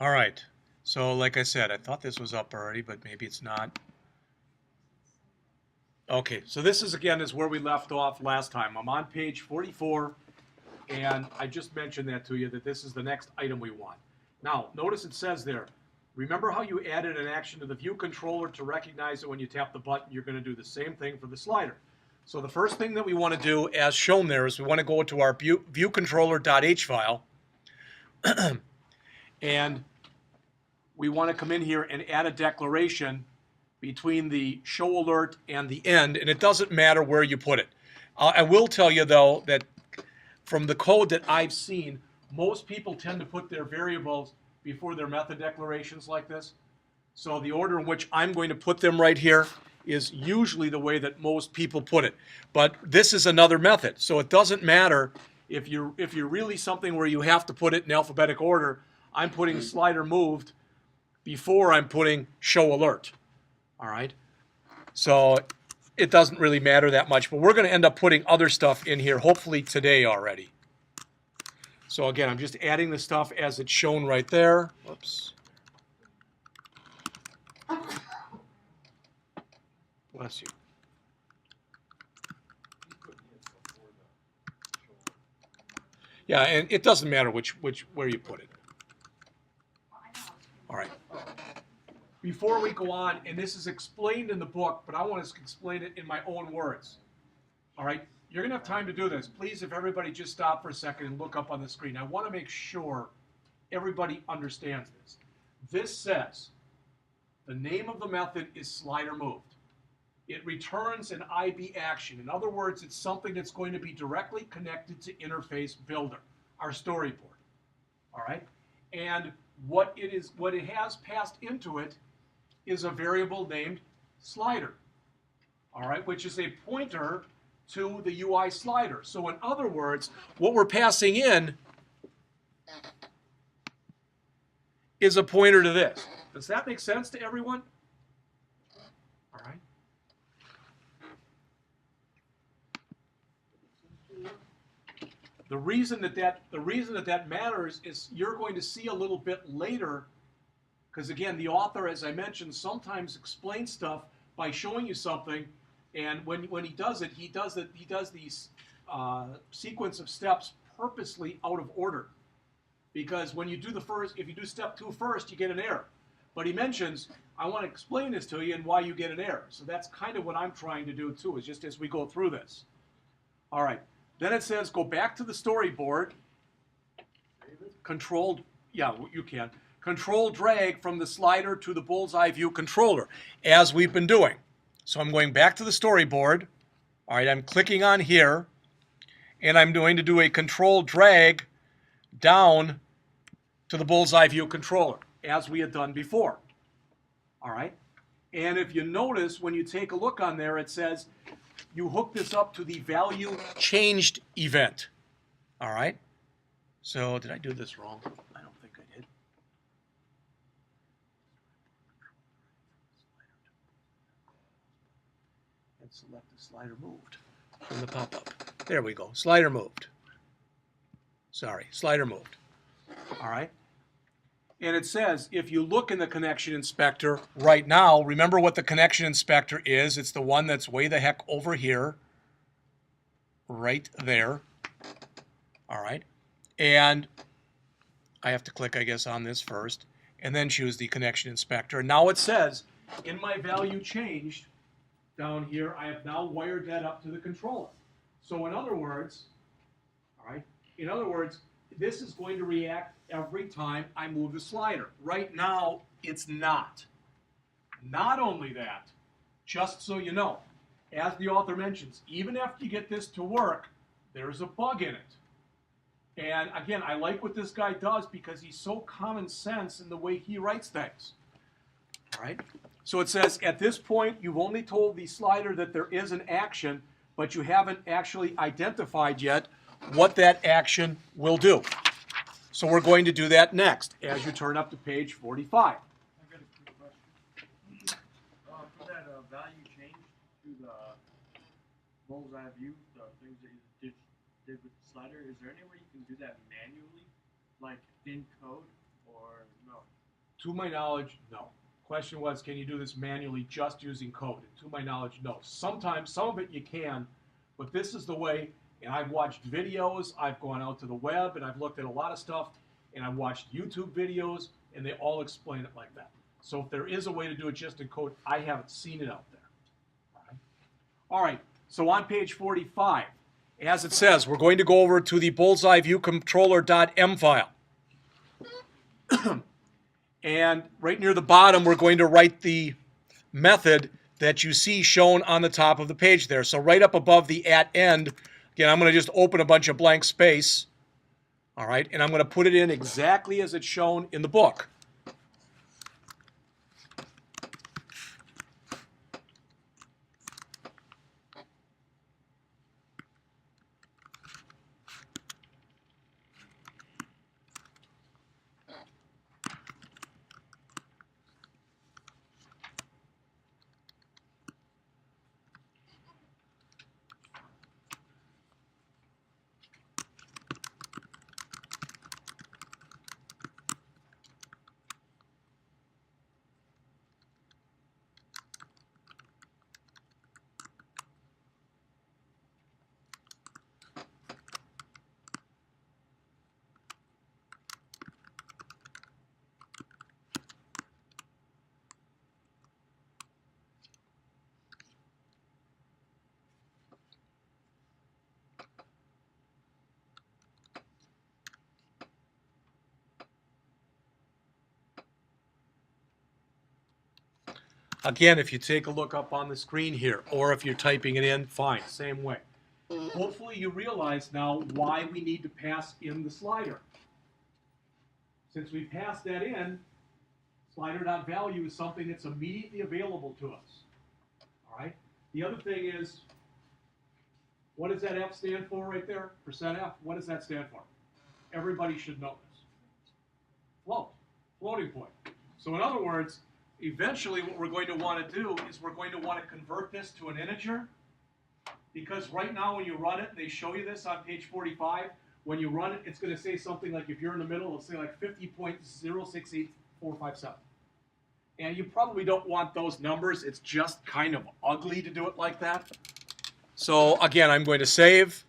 All right. So like I said, I thought this was up already, but maybe it's not. Okay, so this is again is where we left off last time. I'm on page 44, and I just mentioned that to you that this is the next item we want. Now, notice it says there, remember how you added an action to the view controller to recognize it when you tap the button? You're going to do the same thing for the slider. So the first thing that we want to do, as shown there, is we want to go to our view controller.h file, and we want to come in here and add a declaration between the show alert and the end, and it doesn't matter where you put it. I will tell you, though, that from the code that I've seen, most people tend to put their variables before their method declarations like this. So the order in which I'm going to put them right here is usually the way that most people put it. But this is another method, so it doesn't matter if you're really something where you have to put it in alphabetic order. I'm putting slider moved before I'm putting show alert. All right, so it doesn't really matter that much, but we're going to end up putting other stuff in here hopefully today already. So again, I'm just adding the stuff as it's shown right there. Whoops. Bless you. Yeah, and it doesn't matter where you put it. All right. Before we go on, and this is explained in the book, but I want to explain it in my own words. All right? You're going to have time to do this. Please, if everybody just stop for a second and look up on the screen. I want to make sure everybody understands this. This says the name of the method is slider moved. It returns an IB action. In other words, it's something that's going to be directly connected to Interface Builder, our storyboard. All right? And what it has passed into it is a variable named slider, all right, which is a pointer to the UI slider. So in other words, what we're passing in is a pointer to this. Does that make sense to everyone? All right. The reason that matters is you're going to see a little bit later, because again, the author, as I mentioned, sometimes explains stuff by showing you something, and when he does it, he does these sequence of steps purposely out of order, because when you do if you do step 2 first, you get an error. But he mentions, I want to explain this to you and why you get an error. So that's kind of what I'm trying to do too, is just as we go through this. All right. Then it says go back to the storyboard. Controlled, yeah, you can. Control drag from the slider to the bullseye view controller, as we've been doing. So I'm going back to the storyboard. All right, I'm clicking on here, and I'm going to do a control drag down to the bullseye view controller, as we had done before. All right, and if you notice, when you take a look on there, it says you hook this up to the value changed event. All right, so did I do this wrong? I don't think I did. And select the slider moved from the pop-up. There we go, slider moved. Sorry, slider moved. All right. And it says, if you look in the connection inspector right now, remember what the connection inspector is. It's the one that's way the heck over here, right there. All right. And I have to click, I guess, on this first, and then choose the connection inspector. And now it says, in my value changed, down here, I have now wired that up to the controller. So in other words, all right, in other words, this is going to react every time I move the slider. Right now, it's not. Not only that, just so you know, as the author mentions, even after you get this to work, there's a bug in it. And again, I like what this guy does because he's so common sense in the way he writes things. All right? So it says, at this point, you've only told the slider that there is an action, but you haven't actually identified yet what that action will do. So we're going to do that next as you turn up to page 45. I got a quick question. For that value change to the bullseye view, the things that you did with the slider, is there any way you can do that manually, like in code, or no? To my knowledge, no. Question was, can you do this manually just using code? And to my knowledge, no. Sometimes, some of it you can, but this is the way, and I've watched videos, I've gone out to the web, and I've looked at a lot of stuff, and I've watched YouTube videos, and they all explain it like that. So if there is a way to do it just in code, I haven't seen it out there. All right, so on page 45, as it says, we're going to go over to the BullsEye View Controller.m file. And right near the bottom, we're going to write the method that you see shown on the top of the page there. So right up above the @end, again, I'm going to just open a bunch of blank space. All right, and I'm going to put it in exactly as it's shown in the book. Again, if you take a look up on the screen here, or if you're typing it in, fine, same way. Hopefully you realize now why we need to pass in the slider. Since we passed that in, slider.value is something that's immediately available to us. All right? The other thing is, what does that F stand for right there? %F, what does that stand for? Everybody should know this. Float, floating point. So in other words, eventually what we're going to want to do is we're going to want to convert this to an integer, because right now when you run it, they show you this on page 45, when you run it, it's going to say something like, if you're in the middle, it'll say like 50.068457. And you probably don't want those numbers. It's just kind of ugly to do it like that. So again, I'm going to save,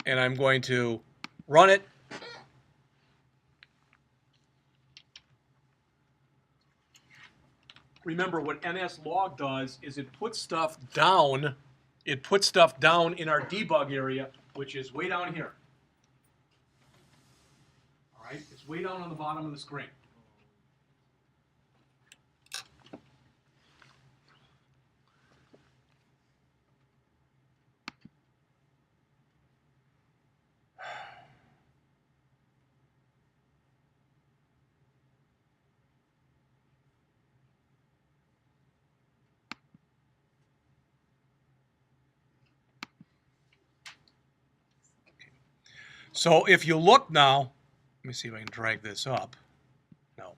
and I'm going to run it. Remember, what NSLog does is it puts stuff down. It puts stuff down in our debug area, which is way down here. All right, it's way down on the bottom of the screen. So if you look now, let me see if I can drag this up. No.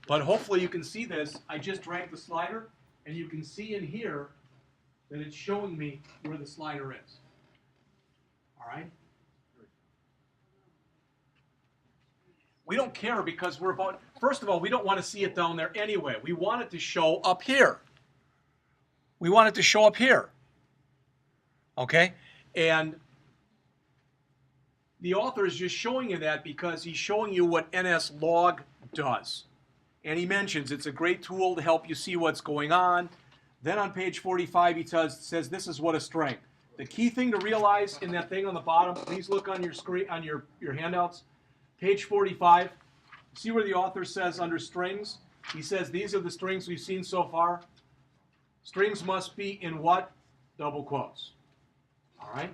But hopefully you can see this. I just dragged the slider, and you can see in here that it's showing me where the slider is. All right? We don't care because we're about, first of all, we don't want to see it down there anyway. We want it to show up here. We want it to show up here. Okay? And the author is just showing you that because he's showing you what NSLog does. And he mentions it's a great tool to help you see what's going on. Then on page 45, he says this is what a string. The key thing to realize in that thing on the bottom, please look on your screen, on your handouts. Page 45, see where the author says under strings? He says these are the strings we've seen so far. Strings must be in what? Double quotes. All right?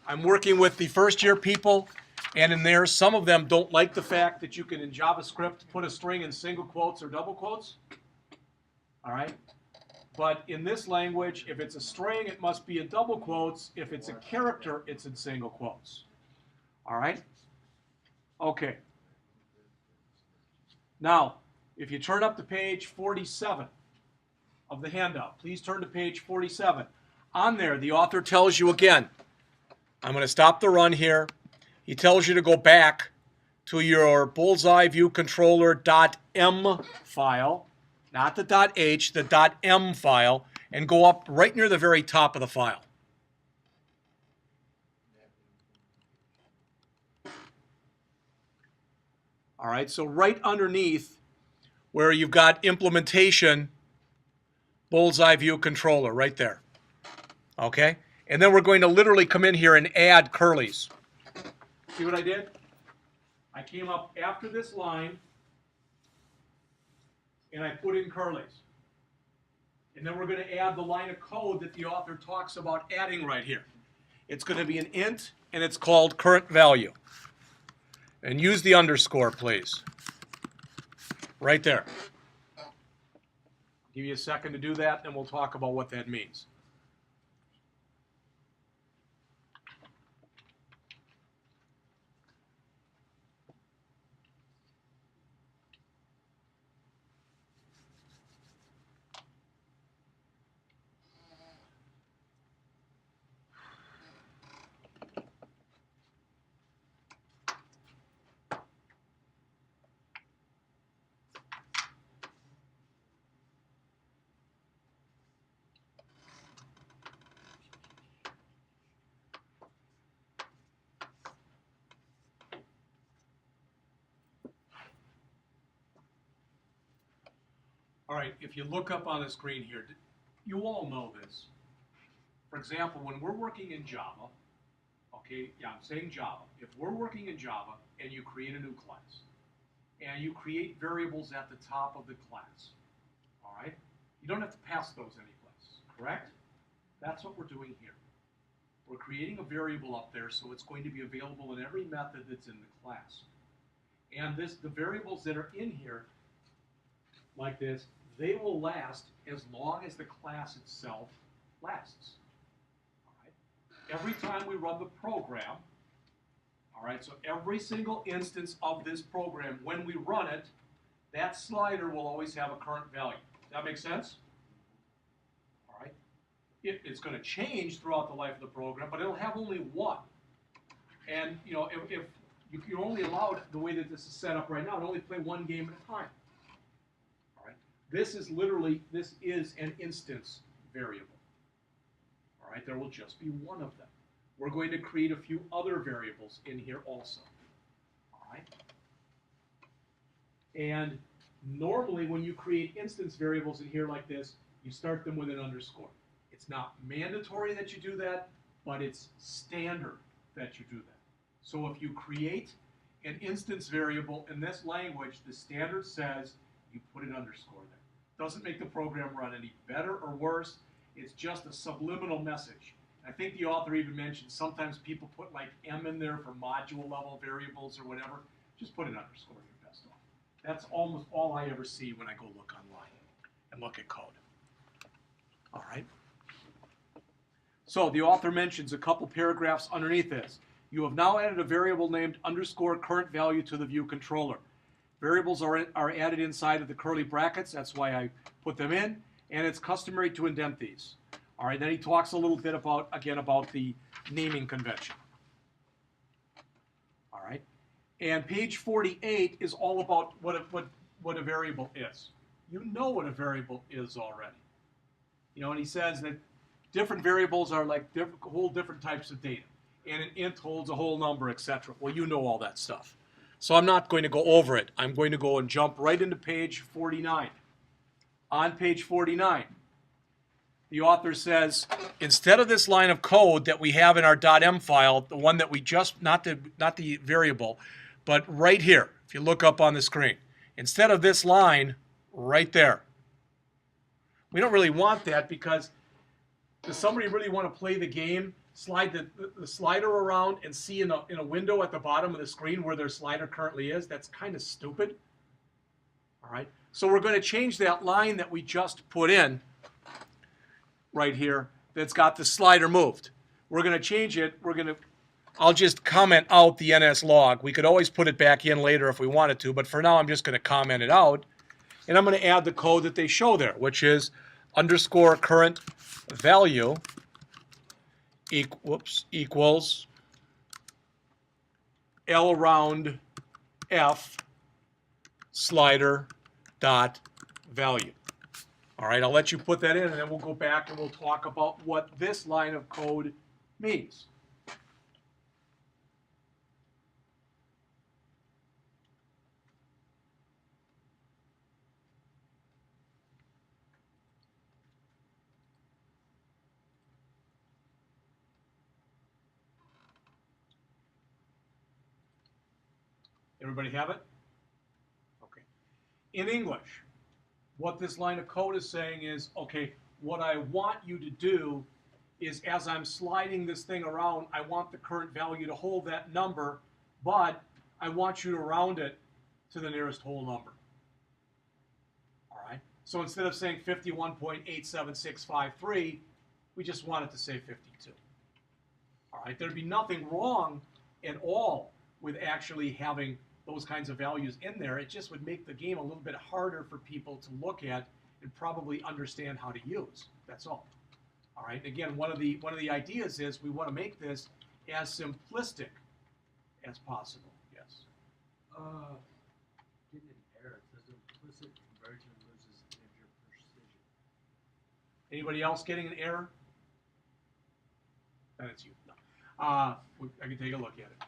I'm working with the first year people, and in there, some of them don't like the fact that you can, in JavaScript, put a string in single quotes or double quotes. All right? But in this language, if it's a string, it must be in double quotes. If it's a character, it's in single quotes. All right? Okay. Now, if you turn up to page 47 of the handout, please turn to page 47. On there, the author tells you again, I'm going to stop the run here. he tells you to go back to your BullsEye view controller .m file, not the .h, the .m file, and go up right near the very top of the file. All right, so right underneath where you've got implementation, BullsEye view controller, right there. Okay? And then we're going to literally come in here and add curlies. See what I did? I came up after this line and I put in curlies. And then we're going to add the line of code that the author talks about adding right here. It's going to be an int and it's called current value. And use the underscore, please. Right there. Give you a second to do that, and we'll talk about what that means. All right, if you look up on the screen here, you all know this. For example, when we're working in Java, okay, yeah, I'm saying Java. If we're working in Java and you create a new class, and you create variables at the top of the class, all right, you don't have to pass those anyplace, correct? That's what we're doing here. We're creating a variable up there so it's going to be available in every method that's in the class. And the variables that are in here, like this, they will last as long as the class itself lasts. All right? Every time we run the program, all right, so every single instance of this program, when we run it, that slider will always have a current value. Does that make sense? All right. It's going to change throughout the life of the program, but it'll have only one. And you know, if you're only allowed, the way that this is set up right now, to only play one game at a time. This is an instance variable. All right, there will just be one of them. We're going to create a few other variables in here also. All right. And normally when you create instance variables in here like this, you start them with an underscore. It's not mandatory that you do that, but it's standard that you do that. So if you create an instance variable in this language, the standard says you put an underscore there. Doesn't make the program run any better or worse. It's just a subliminal message. I think the author even mentioned sometimes people put like M in there for module level variables or whatever. Just put an underscore, you're best off. That's almost all I ever see when I go look online and look at code. All right. So the author mentions a couple paragraphs underneath this. You have now added a variable named underscore current value to the view controller. Variables are added inside of the curly brackets. That's why I put them in. And it's customary to indent these. All right, then he talks a little bit about the naming convention. All right. And page 48 is all about what a variable is. You know what a variable is already. You know, and he says that different variables are like whole different types of data. And an int holds a whole number, etc. Well, you know all that stuff. So I'm not going to go over it. I'm going to go and jump right into page 49. On page 49, the author says, instead of this line of code that we have in our .m file, the one that we just, not the variable, but right here, if you look up on the screen, instead of this line right there, we don't really want that because does somebody really want to play the game, slide the slider around and see in a window at the bottom of the screen where their slider currently is? That's kind of stupid. All right. So we're going to change that line that we just put in right here that's got the slider moved. We're going to change it. I'll just comment out the NS log. We could always put it back in later if we wanted to, but for now I'm just going to comment it out. And I'm going to add the code that they show there, which is underscore current value equals L round F slider dot value. All right, I'll let you put that in, and then we'll go back and we'll talk about what this line of code means. Everybody have it? Okay. In English, what this line of code is saying is, okay, what I want you to do is as I'm sliding this thing around, I want the current value to hold that number, but I want you to round it to the nearest whole number. All right? So instead of saying 51.87653, we just want it to say 52. All right? There'd be nothing wrong at all with actually having those kinds of values in there. It just would make the game a little bit harder for people to look at and probably understand how to use. That's all. All right. Again, one of the ideas is we want to make this as simplistic as possible. Yes. Getting an error. It says implicit conversion loses integer precision. Anybody else getting an error? Then it's you. No. I can take a look at it.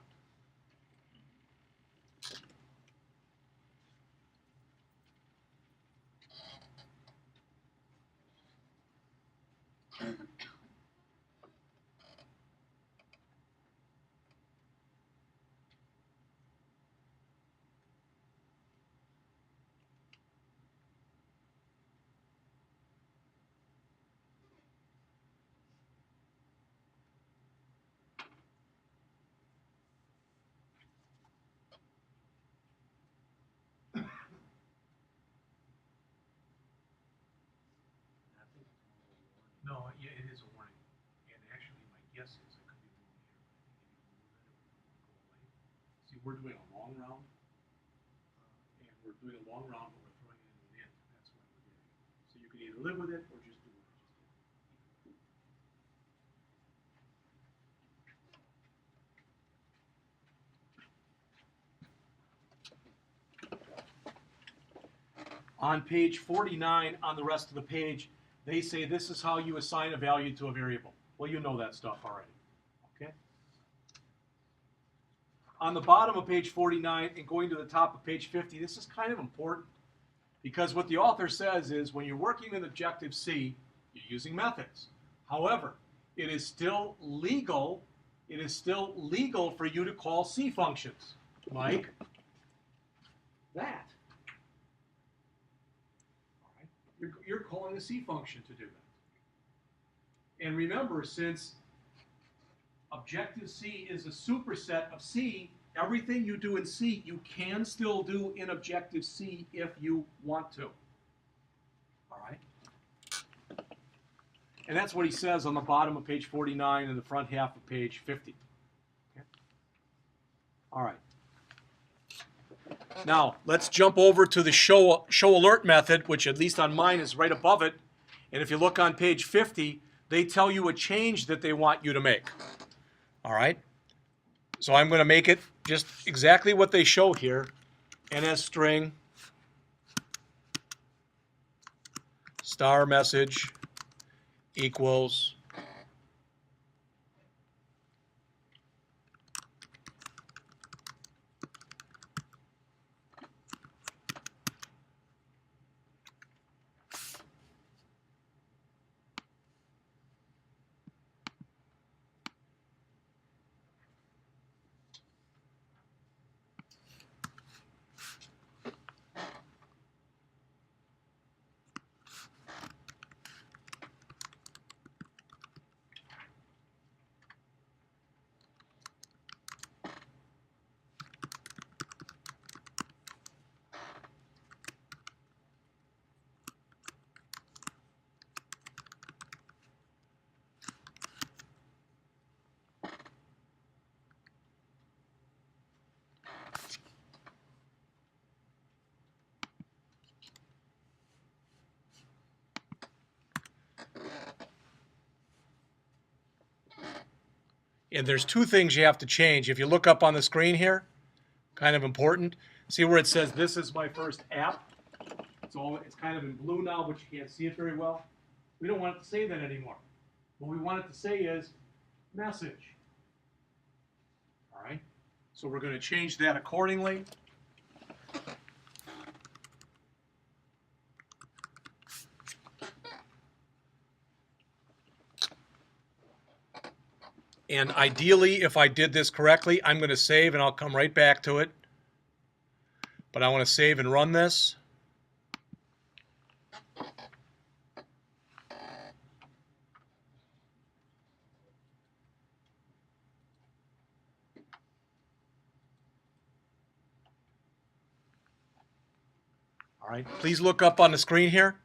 No, yeah, it is a warning. And actually, my guess is I could be wrong here. But I think if you remove it, it would go away. See, we're doing a long round, and we're doing a long round, but we're throwing it in an end. That's why we're getting it. So you can either live with it or just do what I just did. On page 49, on the rest of the page, they say this is how you assign a value to a variable. Well, you know that stuff already. Okay? On the bottom of page 49 and going to the top of page 50, this is kind of important because what the author says is when you're working in Objective-C, you're using methods. However, it is still legal for you to call C functions like that. You're calling a C function to do that. And remember, since Objective-C is a superset of C, everything you do in C, you can still do in Objective-C if you want to. All right? And that's what he says on the bottom of page 49 and the front half of page 50. Okay? All right. Now, let's jump over to the show alert method, which at least on mine is right above it. And if you look on page 50, they tell you a change that they want you to make. All right? So I'm going to make it just exactly what they show here. NS string star message equals and there's two things you have to change. If you look up on the screen here, Kind of important. See where it says this is my first app? It's kind of in blue now, but you can't see it very well. We don't want it to say that anymore. What we want it to say is message. All right? So we're going to change that accordingly. And ideally, if I did this correctly, I'm going to save and I'll come right back to it. But I want to save and run this. All right, please look up on the screen here.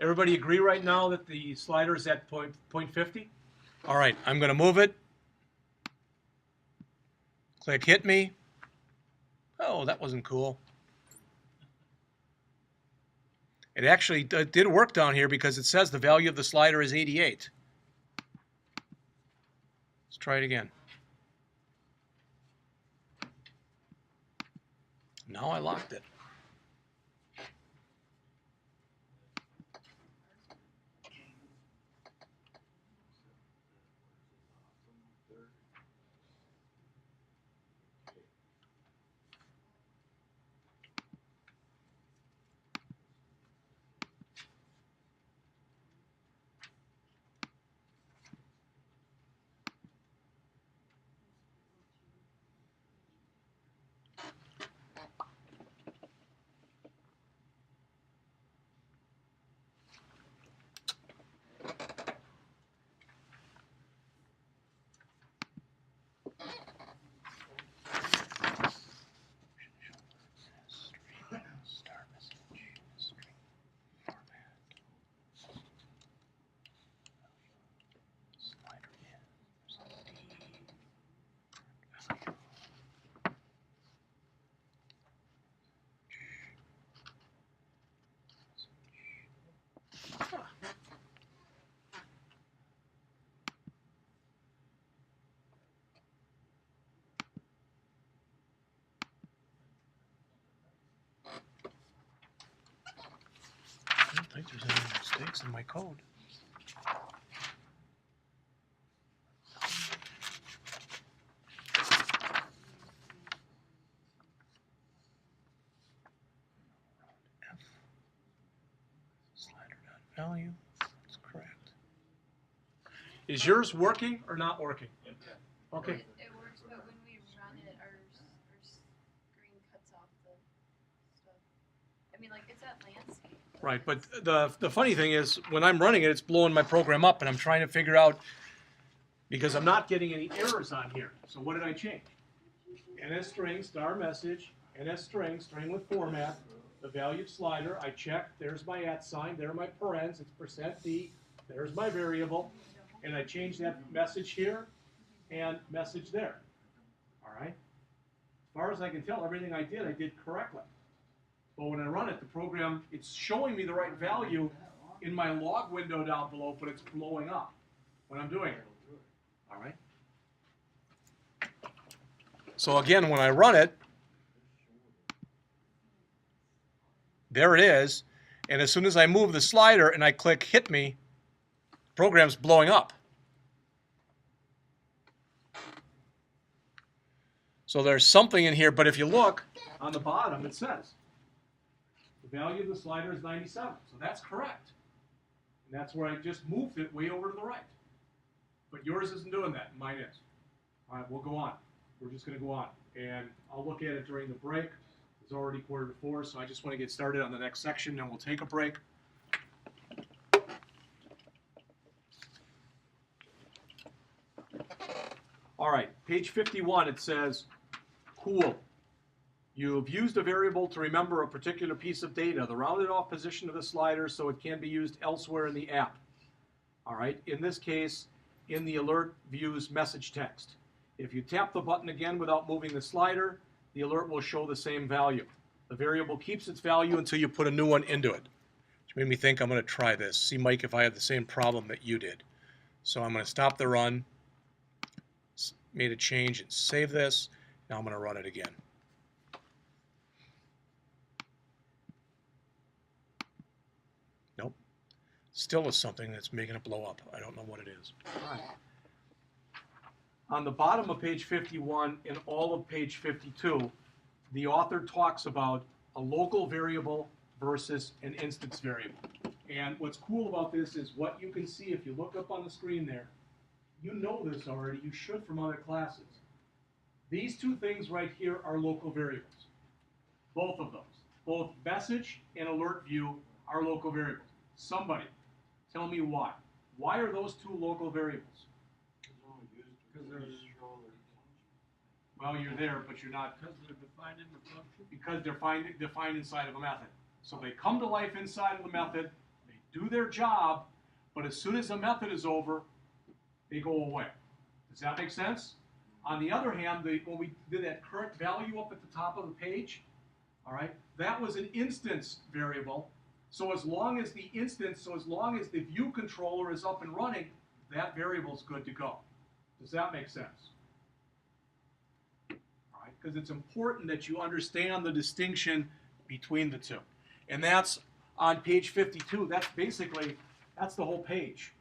Everybody agree right now that the slider is at point 50? All right, I'm going to move it. Click hit me. Oh, that wasn't cool. It actually did work down here because it says the value of the slider is 88. Let's try it again. Now I locked it. I don't think there's any mistakes in my code. F slider dot value. That's correct. Is yours working or not working? Okay. It works, but when we run it, our screen cuts off the stuff. I mean, like, it's at landscape. Right, but the funny thing is, when I'm running it, it's blowing my program up, and I'm trying to figure out, because I'm not getting any errors on here. So what did I change? NS string, star message, NS string, string with format, the value slider, I checked, there's my @ sign, there are my parens, it's %d, there's my variable, and I changed that message here and message there. All right? As far as I can tell, everything I did correctly. But when I run it, the program, it's showing me the right value in my log window down below, but it's blowing up when I'm doing it. All right? So again, when I run it, there it is. And as soon as I move the slider and I click hit me, the program's blowing up. So there's something in here, but if you look on the bottom, it says the value of the slider is 97. So that's correct. And that's where I just moved it way over to the right. But yours isn't doing that. Mine is. All right, we'll go on. We're just going to go on. And I'll look at it during the break. It's already 3:45, so I just want to get started on the next section, and we'll take a break. All right, page 51, it says, cool. You've used a variable to remember a particular piece of data, the rounded off position of the slider, so it can be used elsewhere in the app. All right, in this case, in the alert view's message text. If you tap the button again without moving the slider, the alert will show the same value. The variable keeps its value until you put a new one into it. Which made me think I'm going to try this. See, Mike, if I have the same problem that you did. So I'm going to stop the run, made a change and save this. Now I'm going to run it again. still is something that's making it blow up. I don't know what it is. On the bottom of page 51 and all of page 52, the author talks about a local variable versus an instance variable. And what's cool about this is what you can see if you look up on the screen there. You know this already, you should from other classes. These two things right here are local variables. Both of those. Both message and alert view are local variables. Somebody, tell me why. Why are those two local variables? Because they're Well, you're there, but you're not. because they're defined in the function. Because they're defined inside of a method. So they come to life inside of the method, they do their job, but as soon as the method is over, they go away. Does that make sense? On the other hand, when we did that current value up at the top of the page, all right, that was an instance variable. So as long as the view controller is up and running, that variable is good to go. Does that make sense? All right, because it's important that you understand the distinction between the two. And that's on page 52. That's the whole page.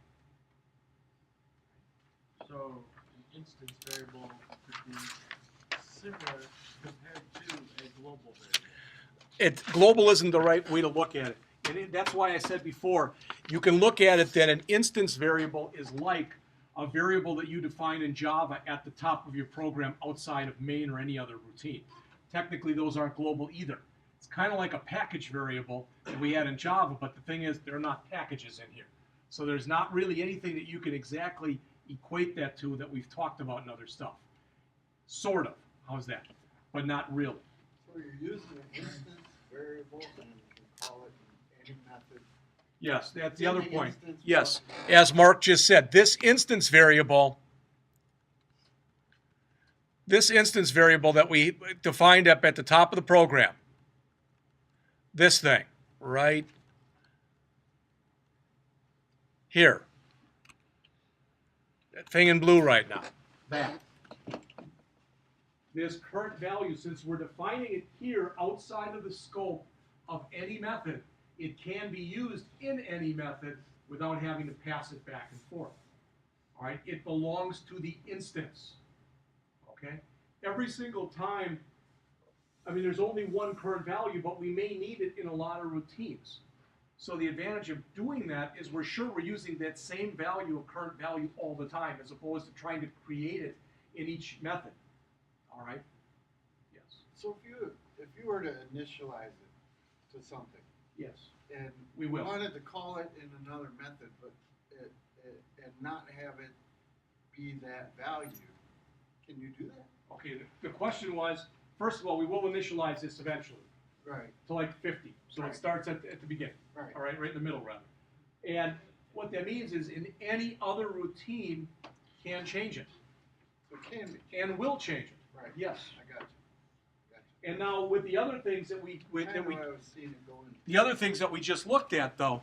So an instance variable could be similar compared to a global variable. Global isn't the right way to look at it. And that's why I said before, you can look at it that an instance variable is like a variable that you define in Java at the top of your program outside of main or any other routine. Technically, those aren't global either. It's kind of like a package variable that we had in Java, but the thing is, they're not packages in here. So there's not really anything that you can exactly equate that to that we've talked about in other stuff. Sort of. How's that? But not really. So you're using an instance variable and you can call it any method. Yes, that's the In other the point. instance Yes, function. as Mark just said, this instance variable that we defined up at the top of the program, this thing, right here, that thing in blue right now, that. This current value, since we're defining it here outside of the scope of any method, it can be used in any method without having to pass it back and forth. All right, it belongs to the instance. Okay, every single time, I mean, there's only one current value, but we may need it in a lot of routines. So the advantage of doing that is we're sure we're using that same value of current value all the time, as opposed to trying to create it in each method. All right? Yes. So if you were to initialize it to something Yes. and We will. wanted to call it in another method, but and not have it be that value, can you do that? Okay, the question was, first of all, we will initialize this eventually Right. to like 50. So Right. it starts at the beginning. Right. All right, right in the middle rather. And what that means is in any other routine can change it So it can be. and will change it. Right. Yes. I got you. And now with the other things that we I was seeing it going. the other things that we just looked at though,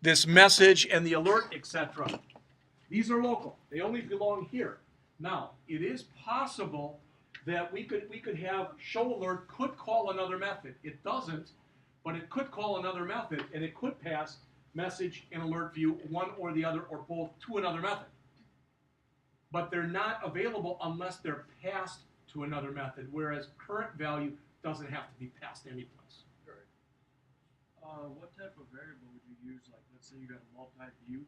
this message and the alert, etc. These are local. They only belong here. Now, it is possible that we could have show alert could call another method. It doesn't, but it could call another method and it could pass message and alert view, one or the other or both, to another method. But they're not available unless they're passed to another method, whereas current value doesn't have to be passed anyplace. What type of variable would you use? Like, let's say you got a multi-view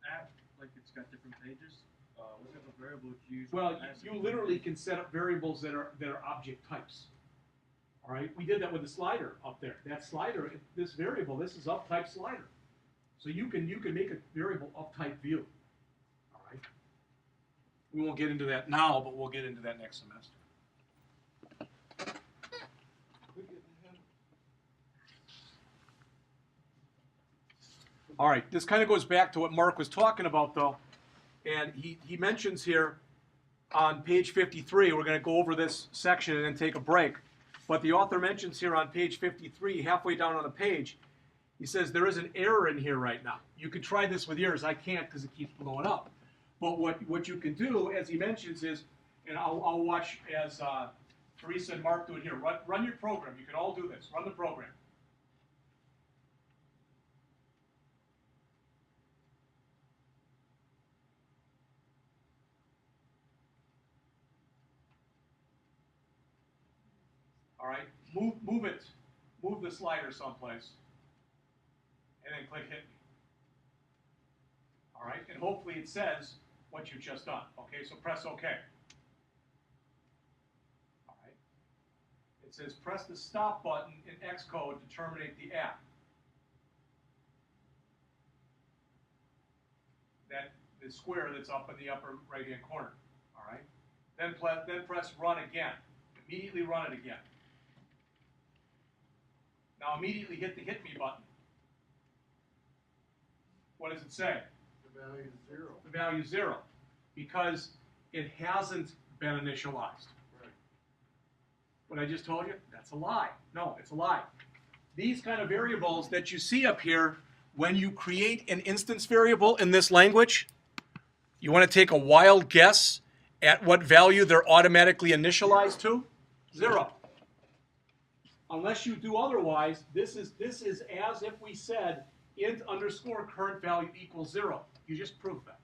app, like it's got different pages. What type of variable would you use? Well, you literally can set up variables that are object types. All right, we did that with the slider up there. That slider, this variable, this is of type slider. So you can make a variable of type view. All right. We won't get into that now, but we'll get into that next semester. We're getting ahead. All right, this kind of goes back to what Mark was talking about, though. And he mentions here on page 53, we're going to go over this section and then take a break. But the author mentions here on page 53, halfway down on the page, he says there is an error in here right now. You could try this with yours. I can't because it keeps blowing up. But what you can do, as he mentions, is, and I'll watch as Teresa and Mark do it here. Run your program. You can all do this. Run the program. All right, move it. Move the slider someplace. And then click hit me. All right, and hopefully it says what you've just done. Okay, so press OK. All right. It says press the stop button in Xcode to terminate the app. The square that's up in the upper right-hand corner. All right. Then press run again. Immediately run it again. Now immediately hit the hit me button. What does it say? The value is 0. The value is 0 because it hasn't been initialized. Right. What I just told you, that's a lie. No, it's a lie. These kind of variables that you see up here, when you create an instance variable in this language, you want to take a wild guess at what value they're automatically initialized to? 0. Unless you do otherwise, this is as if we said int underscore current value equals 0. You just proved that.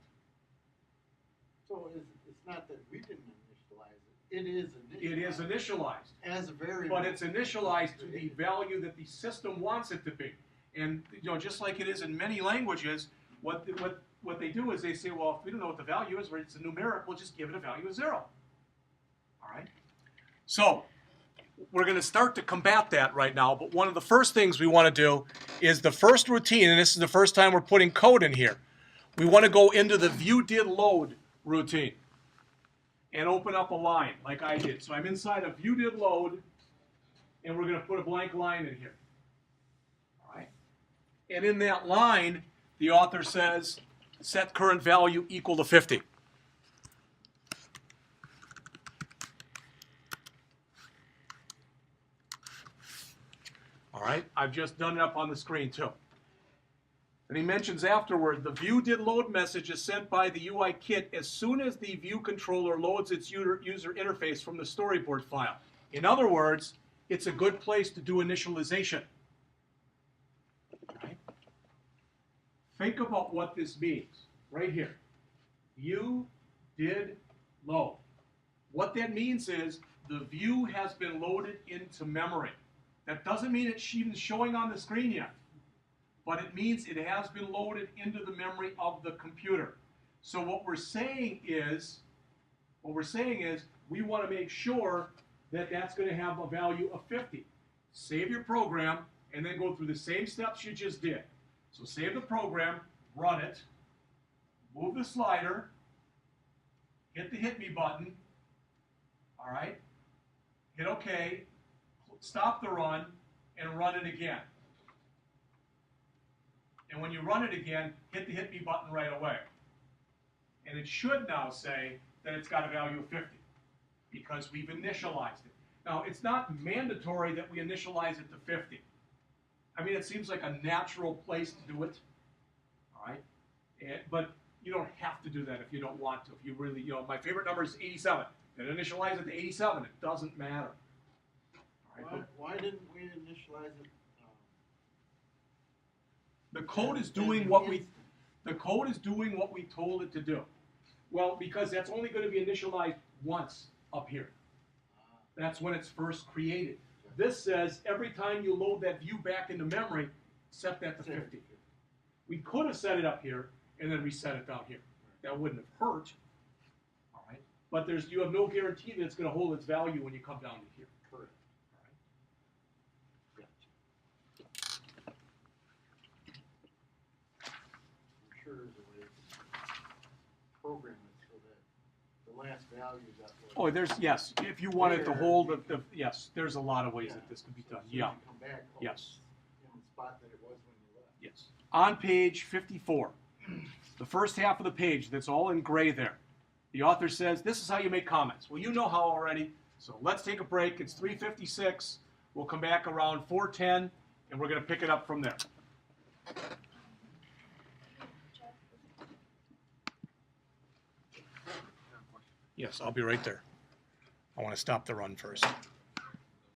So it's not that we didn't initialize it. It is initialized. It is initialized. As a variable. But it's initialized to the value that the system wants it to be. And just like it is in many languages, what they do is they say, well, if we don't know what the value is, or it's a numeric, we'll just give it a value of 0. All right? So we're going to start to combat that right now, but one of the first things we want to do is the first routine, and this is the first time we're putting code in here. We want to go into the viewDidLoad routine and open up a line like I did. So I'm inside of viewDidLoad, and we're going to put a blank line in here. All right? And in that line, the author says, set current value equal to 50. All right, I've just done it up on the screen too. And he mentions afterward, the viewDidLoad message is sent by the UI kit as soon as the view controller loads its user interface from the storyboard file. In other words, it's a good place to do initialization. Right? Think about what this means right here. viewDidLoad. What that means is the view has been loaded into memory. That doesn't mean it's even showing on the screen yet, but it means it has been loaded into the memory of the computer. So what we're saying is we want to make sure that that's going to have a value of 50. Save your program and then go through the same steps you just did. So save the program, run it, move the slider, hit the hit me button, all right, hit OK, stop the run, and run it again. And when you run it again, hit the hit me button right away. And it should now say that it's got a value of 50 because we've initialized it. Now, it's not mandatory that we initialize it to 50. I mean, it seems like a natural place to do it, all right? But you don't have to do that if you don't want to. If you really, my favorite number is 87. Then initialize it to 87. It doesn't matter. Why didn't we initialize it? The code is doing what we told it to do. Well, because that's only going to be initialized once up here. That's when it's first created. This says every time you load that view back into memory, set that to 50. We could have set it up here and then reset it down here. That wouldn't have hurt. All right. But you have no guarantee that it's going to hold its value when you come down to here. Correct. I'm sure there's a way to program it so that the last value that was. Oh, yes. If you wanted to hold yes, there's a lot of ways that this can be done. So Yeah. you come back, Yes. in the spot that it was when you left. Yes. On page 54, the first half of the page that's all in gray there, the author says, this is how you make comments. Well, you know how already, so let's take a break. It's 3:56. We'll come back around 4:10, and we're going to pick it up from there. Yes, I'll be right there. I want to stop the run first.